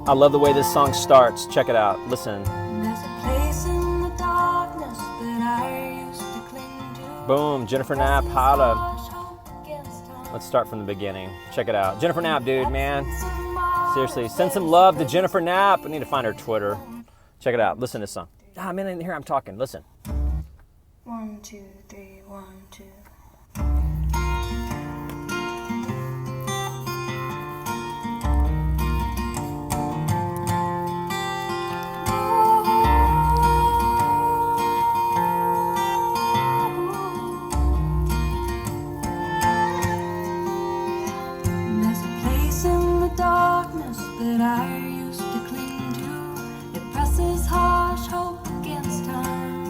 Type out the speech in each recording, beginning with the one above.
I love the way this song starts. Check it out. Listen. There's a place in the darkness that I used to cling to. Boom. Jennifer Knapp, holla. Let's start from the beginning. Check it out. Jennifer Knapp, dude, man. Seriously, send some love to Jennifer Knapp. I need to find her Twitter. Check it out. Listen to this song. Ah, man, in here I'm talking. Listen. 1, 2, 3, 1, 2. There's a place in the darkness that I used to cling to. It presses harsh hope against time.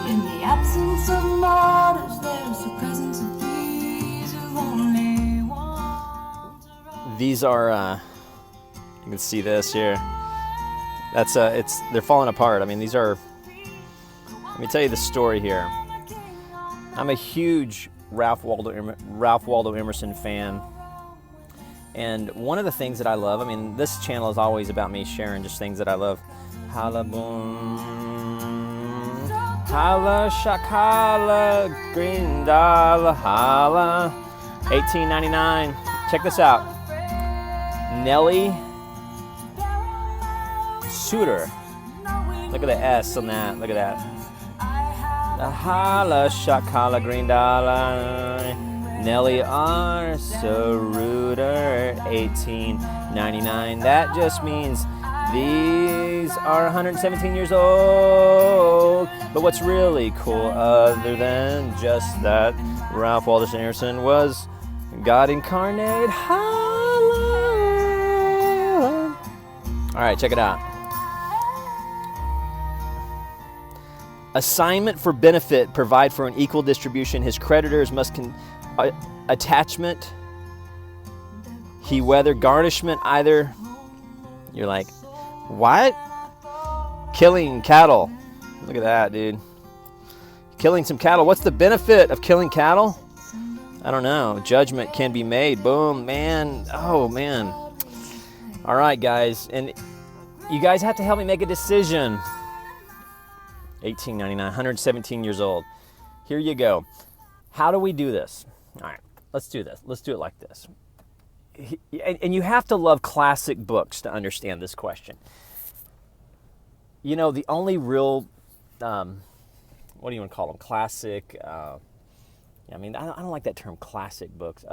In the absence of martyrs, there's the presence of these who only want to run. These are, you can see this here. That's, they're falling apart. I mean, these are, let me tell you the story here. I'm a huge Ralph Waldo Emerson fan. And one of the things that I love, I mean, this channel is always about me sharing just things that I love. Holla boom, holla shakala, green dollar, holla. 1899. Check this out. Nellie, Seudder. Look at the S on that. Look at that. The holla shakala, green dollar. Nellie R. Seudder, 1899. That just means these are 117 years old. But what's really cool, other than just that, Ralph Waldo Emerson was God incarnate. Holla. All right, check it out. Assignment for benefit, provide for an equal distribution. His creditors must attachment, he whether garnishment either. You're like, what? Killing cattle. Look at that, dude. Killing some cattle. What's the benefit of killing cattle? I don't know. Judgment can be made. Boom, man. Oh, man. All right, guys. And you guys have to help me make a decision. 1899, 117 years old. Here you go. How do we do this? All right, let's do this. Let's do it like this. And you have to love classic books to understand this question. You know, the only real, what do you want to call them? Classic, I mean, I don't like that term, classic books.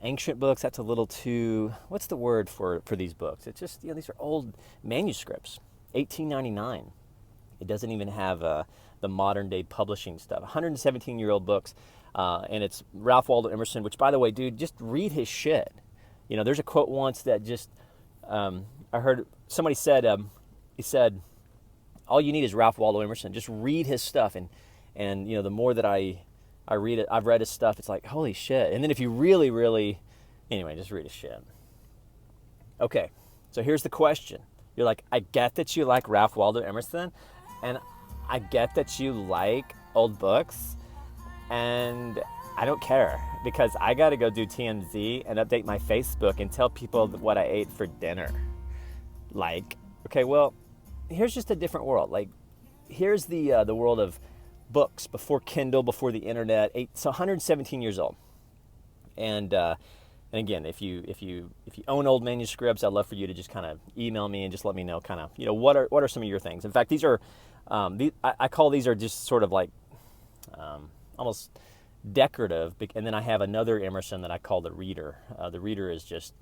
Ancient books, that's a little too, what's the word for these books? It's just, you know, these are old manuscripts, 1899. It doesn't even have the modern day publishing stuff. 117-year-old books, and it's Ralph Waldo Emerson, which, by the way, dude, just read his shit. You know, there's a quote once that just, I heard somebody said, he said, all you need is Ralph Waldo Emerson. Just read his stuff, and you know, the more that I read it, I've read his stuff, it's like, holy shit. And then if you really, really, anyway, just read his shit. Okay, so here's the question. You're like, I get that you like Ralph Waldo Emerson, and I get that you like old books, and I don't care, because I got to go do TMZ and update my Facebook and tell people what I ate for dinner. Like, okay, well, here's just a different world. Like, here's the world of books before Kindle, before the internet. So 117 years old, and again, if you own old manuscripts, I'd love for you to just kind of email me and just let me know kind of, you know, what are some of your things. In fact, these are I call these are just sort of like almost decorative, and then I have another Emerson that I call the Reader. The Reader is just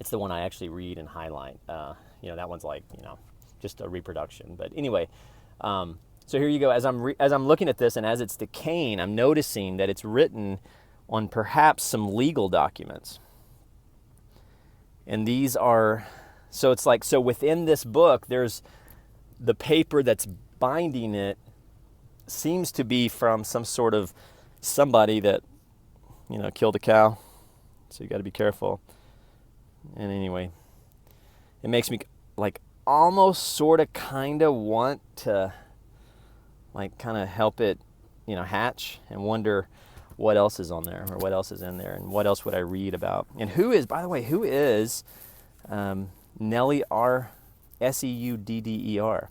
it's the one I actually read and highlight. You know, that one's like, you know, just a reproduction. But anyway, so here you go. As I'm looking at this and as it's decaying, I'm noticing that it's written on perhaps some legal documents. And these are, so it's like, so within this book, there's the paper that's binding it seems to be from some sort of somebody that, you know, killed a cow. So you got to be careful. And anyway, it makes me like almost sort of kind of want to like kind of help it, you know, hatch and wonder what else is on there, or what else is in there, and what else would I read about. And who is, by the way, who is Nellie R. Seudder?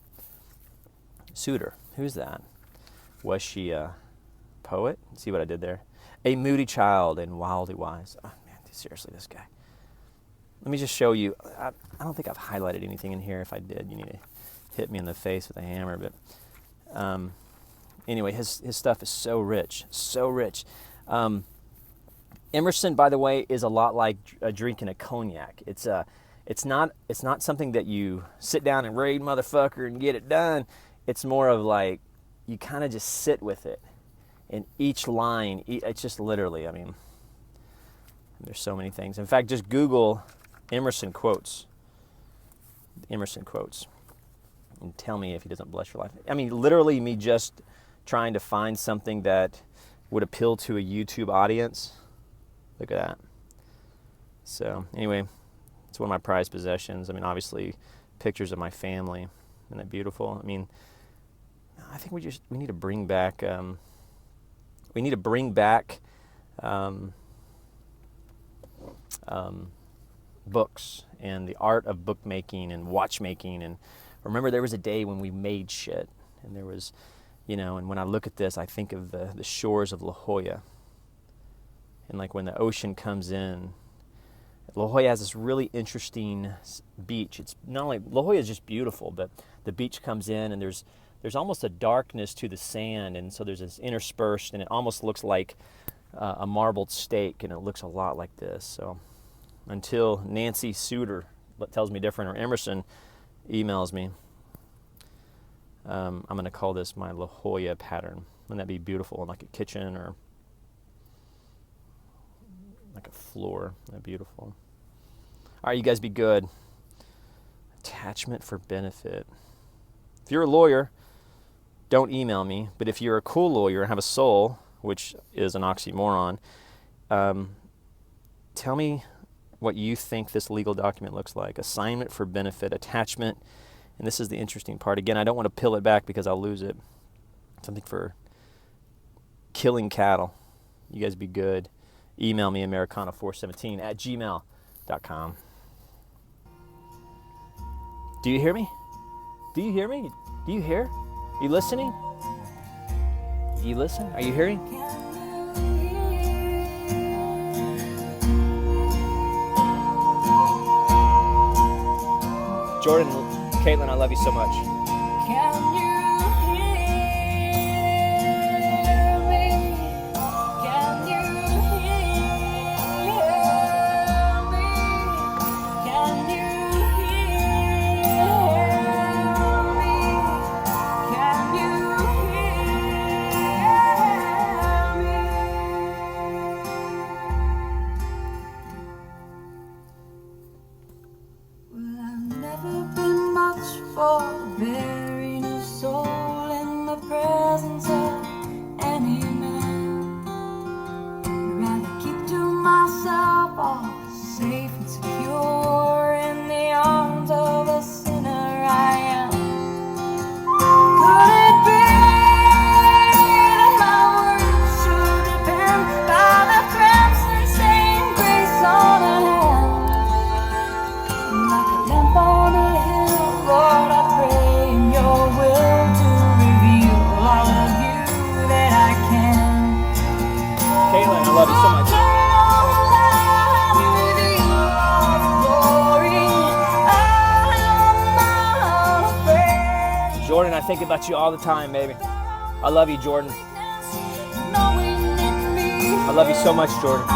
Seudder. Who's that? Was she a poet? See what I did there? A moody child and wildly wise. Oh, man, seriously, this guy. Let me just show you. I don't think I've highlighted anything in here. If I did, you need to hit me in the face with a hammer. But anyway, his stuff is so rich, so rich. Emerson, by the way, is a lot like drinking a cognac. It's not something that you sit down and read, motherfucker, and get it done. It's more of like you kind of just sit with it. And each line, it's just literally, I mean, there's so many things. In fact, just Google Emerson quotes. Emerson quotes. And tell me if he doesn't bless your life. I mean, literally me just trying to find something that would appeal to a YouTube audience. Look at that. So anyway, it's one of my prized possessions. I mean, obviously, pictures of my family. Isn't that beautiful? I mean, I think we need to bring back books and the art of bookmaking and watchmaking. And remember, there was a day when we made shit, and there was, and when I look at this, I think of the shores of La Jolla. And like when the ocean comes in, La Jolla has this really interesting beach. It's not only, La Jolla is just beautiful, but the beach comes in and there's almost a darkness to the sand, and so there's this interspersed, and it almost looks like a marbled steak, and it looks a lot like this. So until Nancy Seudder tells me different, or Emerson emails me, I'm going to call this my La Jolla pattern. Wouldn't that be beautiful in like a kitchen or like a floor? Isn't that beautiful? All right, you guys be good. Attachment for benefit. If you're a lawyer, don't email me. But if you're a cool lawyer and have a soul, which is an oxymoron, tell me what you think this legal document looks like. Assignment for benefit, attachment. And this is the interesting part. Again, I don't want to peel it back because I'll lose it. Something for killing cattle. You guys be good. Email me, americana417@gmail.com. Do you hear me? Do you hear me? Do you hear? Are you listening? Do you listen? Are you hearing? Jordan, Caitlin, I love you so much. Can you hear me? Can you hear me? Can you hear me? Can you hear me? Well, I've never been much for bearing a soul in the presence of any man. I'd rather keep to myself, all safe and secure in the arms of a sinner I am. Could it be that my words should depend by the crimson stained grace on a hand? Like a lamp on a hill, Lord, I pray in your will to reveal all of you that I can. Caitlin, I love you so much. Jordan, I think about you all the time, baby. I love you, Jordan. I love you so much, Jordan.